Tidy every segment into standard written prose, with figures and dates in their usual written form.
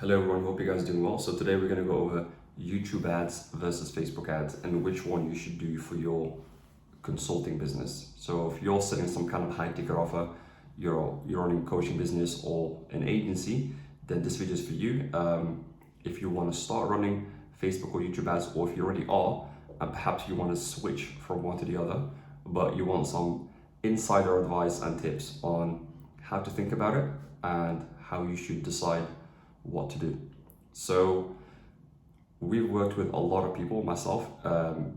Hello everyone, hope you guys are doing well. So today we're going to go over YouTube ads versus Facebook ads and which one you should do for your consulting business. So if you're selling some kind of high ticket offer, you're running a coaching business or an agency, then this video is for you. If you want to start running Facebook or YouTube ads, or if you already are, and perhaps you want to switch from one to the other, but you want some insider advice and tips on how to think about it and how you should decide what to do. So we've worked with a lot of people, myself,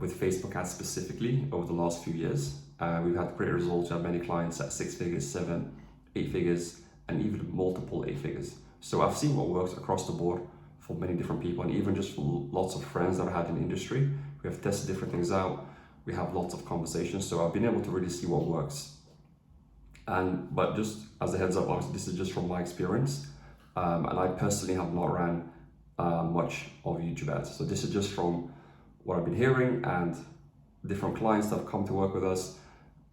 with Facebook ads specifically over the last few years. We've had great results. We have many clients at 6 figures, 7, 8 figures, and even multiple 8 figures. So I've seen what works across the board for many different people, and even just for lots of friends that I had in the industry. We have tested different things out. We have lots of conversations. So I've been able to really see what works. But just as a heads up, obviously this is just from my experience. And I personally have not ran much of YouTube ads. So this is just from what I've been hearing and different clients that have come to work with us.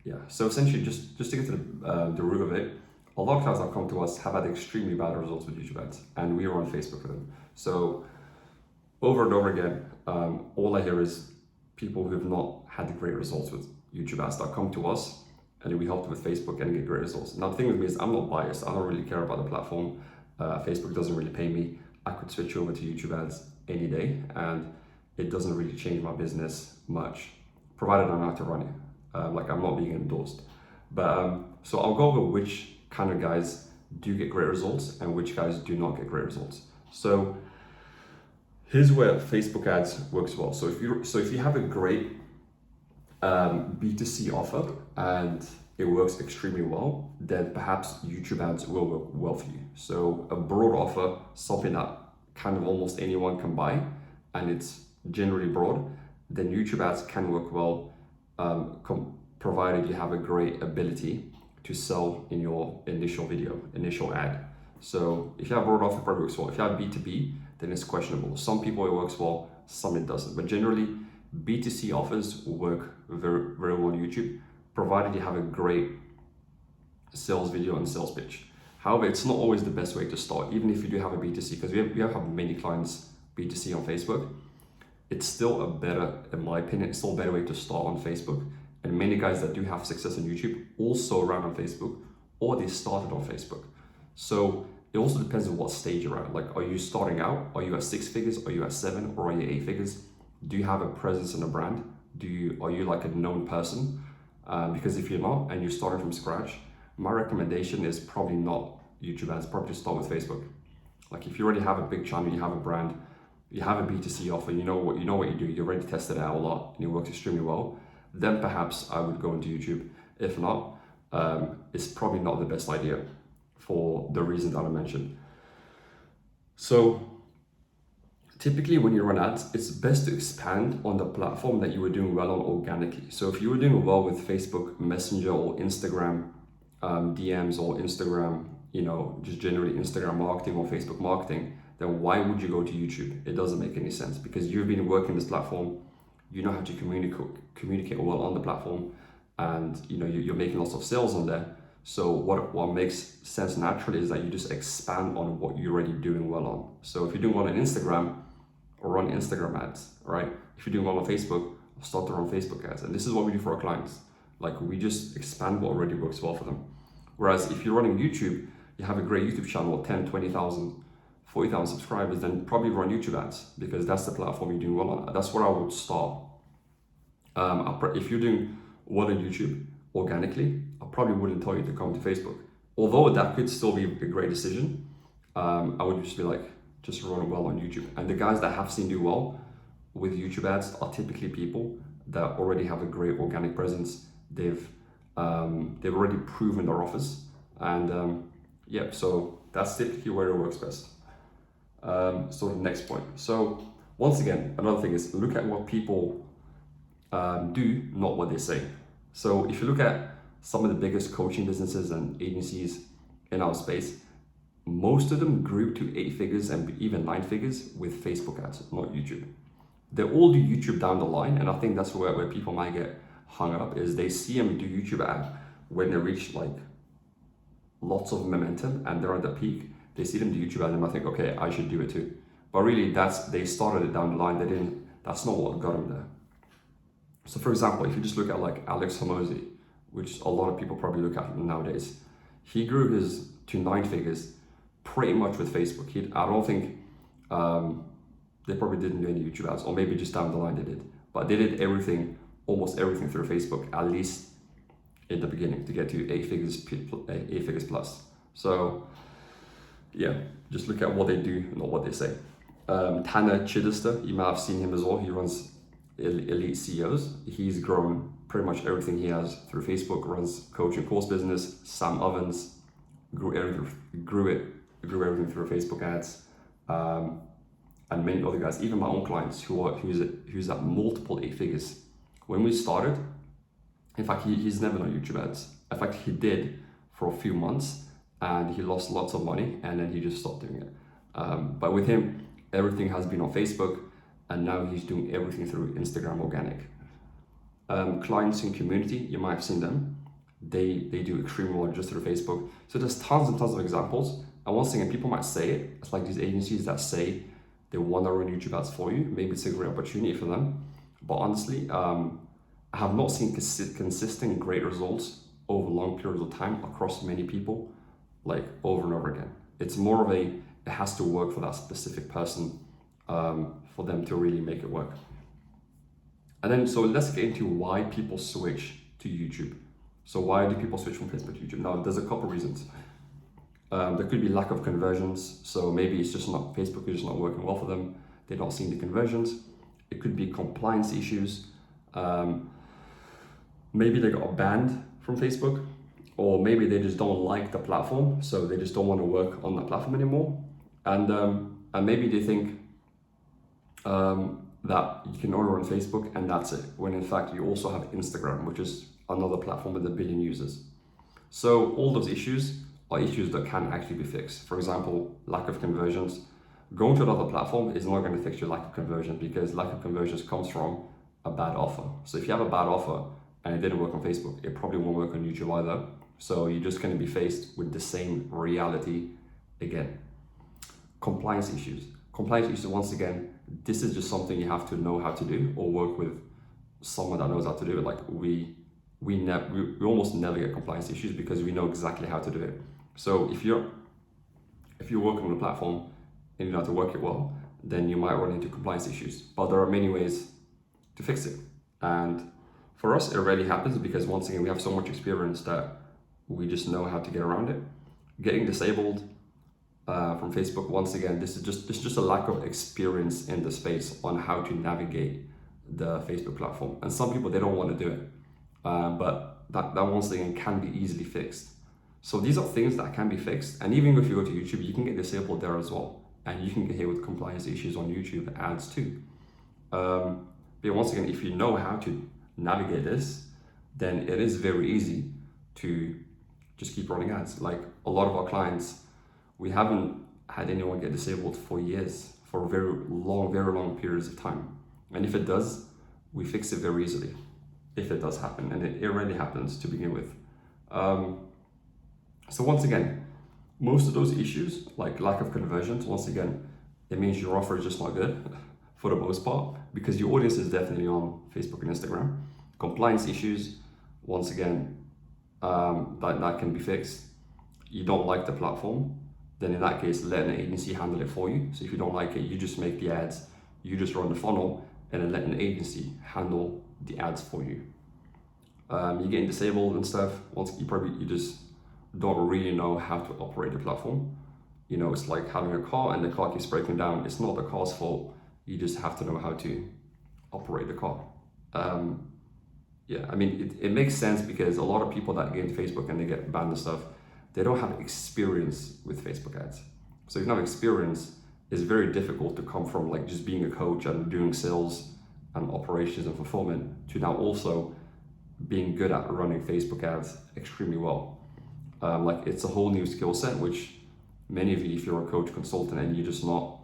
Yeah, so essentially just to get to the root of it, a lot of clients that have come to us have had extremely bad results with YouTube ads, and we are on Facebook for them. So over and over again, all I hear is people who have not had great results with YouTube ads that come to us, and then we help them with Facebook and get great results. Now the thing with me is I'm not biased. I don't really care about the platform. Facebook doesn't really pay me. I could switch over to YouTube ads any day, and it doesn't really change my business much, provided I know how to run it. Like I'm not being endorsed. But so I'll go over which kind of guys do get great results and which guys do not get great results. So here's where Facebook ads works well. So if you have a great B2C offer and it works extremely well, then perhaps YouTube ads will work well for you. So a broad offer, something that kind of almost anyone can buy, and it's generally broad, then YouTube ads can work well, provided you have a great ability to sell in your initial ad. So if you have a broad offer, it probably works well. If you have B2B, then it's questionable. Some people it works well, some it doesn't. But generally, B2C offers work very, very well on YouTube, provided you have a great sales video and sales pitch. However, it's not always the best way to start, even if you do have a B2C, because we have many clients B2C on Facebook. It's still a better, in my opinion, it's still a better way to start on Facebook. And many guys that do have success on YouTube also ran on Facebook, or they started on Facebook. So it also depends on what stage you're at. Like, are you starting out? Are you at 6 figures? Are you at 7? Or are you 8 figures? Do you have a presence in a brand? Are you like a known person? Because if you're not and you're starting from scratch, my recommendation is probably not YouTube ads, probably just start with Facebook. Like if you already have a big channel, you have a brand, you have a B2C offer, you know what you do, you already tested it out a lot and it works extremely well, then perhaps I would go into YouTube. If not, it's probably not the best idea for the reason that I mentioned. So typically when you run ads, it's best to expand on the platform that you were doing well on organically. So if you were doing well with Facebook Messenger or Instagram DMs or Instagram, just generally Instagram marketing or Facebook marketing, then why would you go to YouTube? It doesn't make any sense, because you've been working this platform, you know how to communicate well on the platform, and you're making lots of sales on there. So what makes sense naturally is that you just expand on what you're already doing well on. So if you're doing well on Instagram, or run Instagram ads, right? If you're doing well on Facebook, start to run Facebook ads. And this is what we do for our clients. Like we just expand what already works well for them. Whereas if you're running YouTube, you have a great YouTube channel, 10, 20,000, 40,000 subscribers, then probably run YouTube ads, because that's the platform you're doing well on. That's where I would start. If you're doing well on YouTube organically, I probably wouldn't tell you to come to Facebook. Although that could still be a great decision, I would just be like, just run well on YouTube. And the guys that have seen do well with YouTube ads are typically people that already have a great organic presence. They've already proven their offers, and so that's typically where it works best. So the next point. So once again, another thing is look at what people do, not what they say. So if you look at some of the biggest coaching businesses and agencies in our space, most of them grew to 8 figures and even 9 figures with Facebook ads, not YouTube. They all do YouTube down the line, and I think that's where people might get hung up, is they see them do YouTube ad when they reach like lots of momentum and they're at the peak, They see them do YouTube ads and they think, okay, I should do it too. But really, they started it down the line. They didn't. That's not what got them there. So, for example, if you just look at like Alex Hormozi, which a lot of people probably look at nowadays, he grew his to 9 figures pretty much with Facebook. I don't think they probably didn't do any YouTube ads, or maybe just down the line they did. But they did everything, almost everything through Facebook, at least in the beginning, to get to 8 figures plus. So yeah, just look at what they do, not what they say. Tanner Chidester, you might have seen him as well. He runs Elite CEOs. He's grown pretty much everything he has through Facebook, runs coaching course business. Sam Ovens grew everything through Facebook ads. And many other guys, even my own clients who's at multiple 8 figures. When we started, in fact, he's never done YouTube ads. In fact, he did for a few months and he lost lots of money and then he just stopped doing it. But with him, everything has been on Facebook and now he's doing everything through Instagram organic. Clients in community, you might have seen them. They do extremely well just through Facebook. So there's tons and tons of examples. And once again, people might say it. It's like these agencies that say they want to run YouTube ads for you. Maybe it's a great opportunity for them. But honestly, I have not seen consistent great results over long periods of time across many people, like over and over again. It's more of it has to work for that specific person for them to really make it work. And then, so let's get into why people switch to YouTube. So why do people switch from Facebook to YouTube? Now, there's a couple reasons. There could be lack of conversions. So maybe it's just not, Facebook is just not working well for them. They're not seeing the conversions. It could be compliance issues. Maybe they got banned from Facebook, or maybe they just don't like the platform. So they just don't want to work on that platform anymore. And maybe they think that you can only run Facebook and that's it. When in fact, you also have Instagram, which is another platform with 1 billion users. So all those issues are issues that can actually be fixed. For example, lack of conversions. Going to another platform is not going to fix your lack of conversion because lack of conversions comes from a bad offer. So if you have a bad offer and it didn't work on Facebook, it probably won't work on YouTube either. So you're just going to be faced with the same reality again. Compliance issues. Compliance issues, once again, this is just something you have to know how to do or work with someone that knows how to do it. Like we almost never get compliance issues because we know exactly how to do it. So if you're working on a platform and you know how to work it well, then you might run into compliance issues. But there are many ways to fix it. And for us, it rarely happens because once again, we have so much experience that we just know how to get around it. Getting disabled from Facebook, once again, this is just a lack of experience in the space on how to navigate the Facebook platform. And some people, they don't want to do it. But that once again can be easily fixed. So these are things that can be fixed. And even if you go to YouTube, you can get disabled there as well. And you can get hit with compliance issues on YouTube ads too. But once again, if you know how to navigate this, then it is very easy to just keep running ads. Like a lot of our clients, we haven't had anyone get disabled for years, for very long periods of time. And if it does, we fix it very easily. If it does happen, and it rarely happens to begin with. So once again, most of those issues, like lack of conversions, once again, it means your offer is just not good for the most part, because your audience is definitely on Facebook and Instagram. Compliance issues, once again, that can be fixed. You don't like the platform, then in that case, let an agency handle it for you. So if you don't like it, you just make the ads, you just run the funnel, and then let an agency handle the ads for you. You're getting disabled and stuff. Once you just don't really know how to operate the platform. You know, it's like having a car and the car keeps breaking down. It's not the car's fault. You just have to know how to operate the car. Yeah, I mean, it makes sense because a lot of people that get into Facebook and they get banned and stuff, they don't have experience with Facebook ads. So if you don't have experience, it's very difficult to come from like just being a coach and doing sales and operations and fulfillment to now also being good at running Facebook ads extremely well. Like it's a whole new skill set, which many of you, if you're a coach consultant and you're just not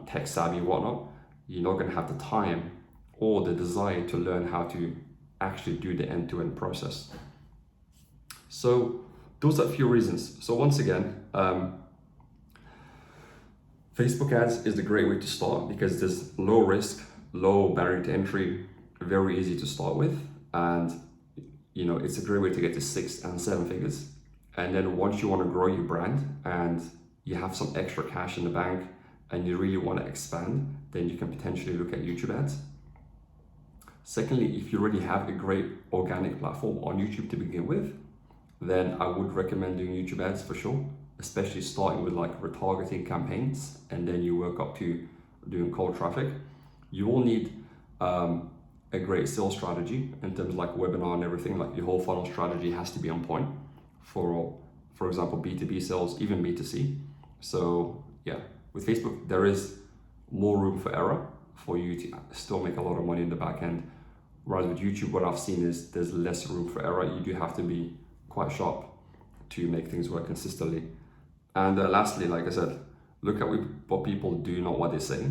tech savvy and whatnot, you're not going to have the time or the desire to learn how to actually do the end-to-end process. So those are a few reasons. So once again, Facebook ads is the great way to start because there's low risk, low barrier to entry, very easy to start with, and it's a great way to get to 6 and 7 figures. And then once you want to grow your brand and you have some extra cash in the bank and you really want to expand, then you can potentially look at YouTube ads. Secondly, if you already have a great organic platform on YouTube to begin with, then I would recommend doing YouTube ads for sure, especially starting with like retargeting campaigns, and then you work up to doing cold traffic. You will need a great sales strategy in terms of like webinar and everything. Like your whole funnel strategy has to be on point for example, B2B sales, even B2C. So yeah, with Facebook, there is more room for error for you to still make a lot of money in the back end. Whereas with YouTube, what I've seen is there's less room for error. You do have to be quite sharp to make things work consistently. And lastly, like I said, look at what people do, not what they say.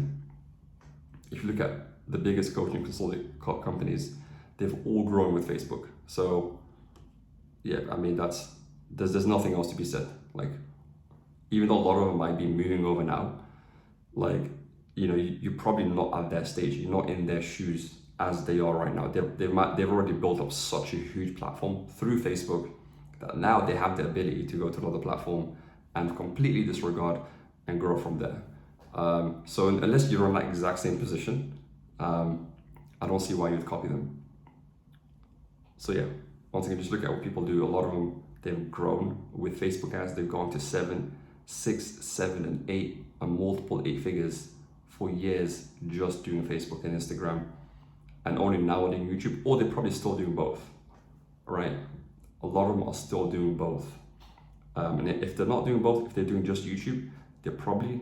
If you look at the biggest coaching consulting companies, they've all grown with Facebook. So yeah, I mean, there's nothing else to be said. Like, even though a lot of them might be moving over now, like, you're probably not at their stage. You're not in their shoes as they are right now. They've already built up such a huge platform through Facebook that now they have the ability to go to another platform and completely disregard and grow from there. So unless you're in that exact same position, I don't see why you'd copy them. So yeah, once again, just look at what people do. A lot of them, they've grown with Facebook ads. They've gone to 7, 6, 7, and 8, and multiple 8 figures for years just doing Facebook and Instagram, and only now doing YouTube, or they're probably still doing both, right? A lot of them are still doing both. And if they're not doing both, if they're doing just YouTube, they're probably,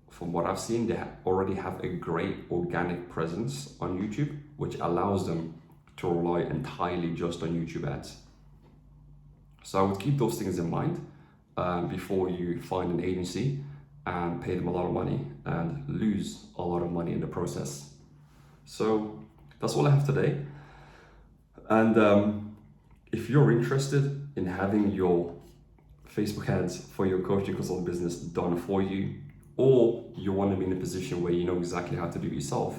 from what I've seen, they already have a great organic presence on YouTube, which allows them to rely entirely just on YouTube ads. So I would keep those things in mind before you find an agency and pay them a lot of money and lose a lot of money in the process. So that's all I have today. And if you're interested in having your Facebook ads for your coaching consult business done for you, or you want to be in a position where you know exactly how to do it yourself,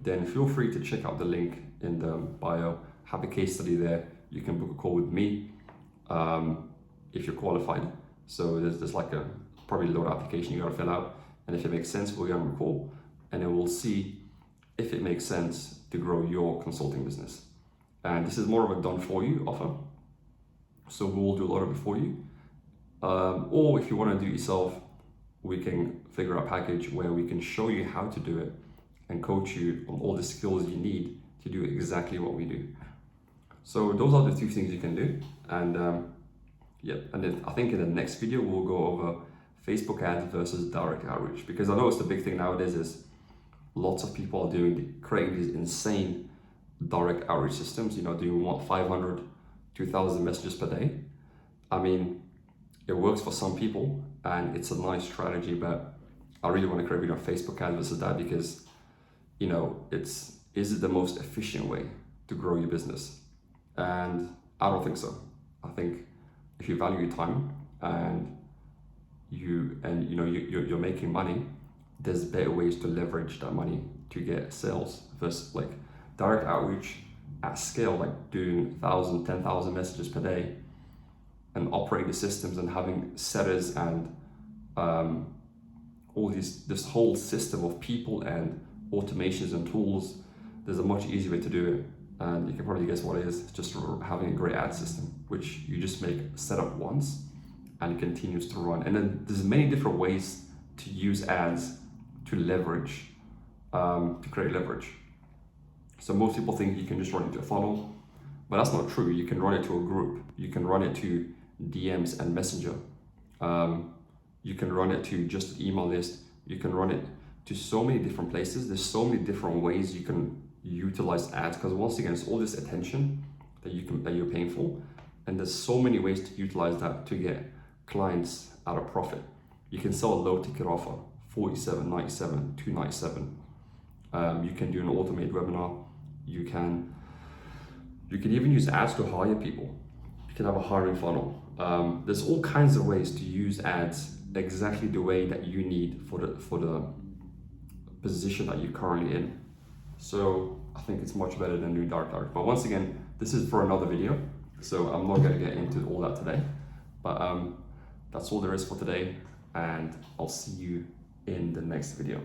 then feel free to check out the link in the bio. Have a case study there. You can book a call with me if you're qualified. So there's like a probably load application you got to fill out, and if it makes sense, we'll get on a call, and then we'll see if it makes sense to grow your consulting business. And this is more of a done for you offer, so we'll do a lot of it for you. Or if you want to do it yourself, we can figure out a package where we can show you how to do it and coach you on all the skills you need to do exactly what we do. So those are the 2 things you can do. And yeah, and then I think in the next video we'll go over Facebook ads versus direct outreach, because I know it's the big thing nowadays is lots of people are creating these insane direct outreach systems, doing 500, 2,000 messages per day. I mean, it works for some people and it's a nice strategy, but I really want to create a video on Facebook ads versus that, because is it the most efficient way to grow your business? And I don't think so. I think if you value your time and you're making money, there's better ways to leverage that money to get sales versus like direct outreach at scale, like doing 1,000, 10,000 messages per day and operating the systems and having setters and this whole system of people and automations and tools. There's a much easier way to do it, and you can probably guess what it is. It's just having a great ad system, which you just set up once and it continues to run. And then there's many different ways to use ads to leverage, to create leverage. So most people think you can just run it to a funnel, but that's not true. You can run it to a group. You can run it to DMs and Messenger. You can run it to just an email list. You can run it to so many different places. There's so many different ways you can utilize ads, because once again, it's all this attention that you're paying for, and there's so many ways to utilize that to get clients at a profit. You can sell a low ticket offer, $47.97, $297. You can do an automated webinar. You can even use ads to hire people. You can have a hiring funnel. There's all kinds of ways to use ads exactly the way that you need for the position that you're currently in. So I think it's much better than doing dark. But once again, this is for another video, so I'm not gonna get into all that today. But that's all there is for today, and I'll see you in the next video.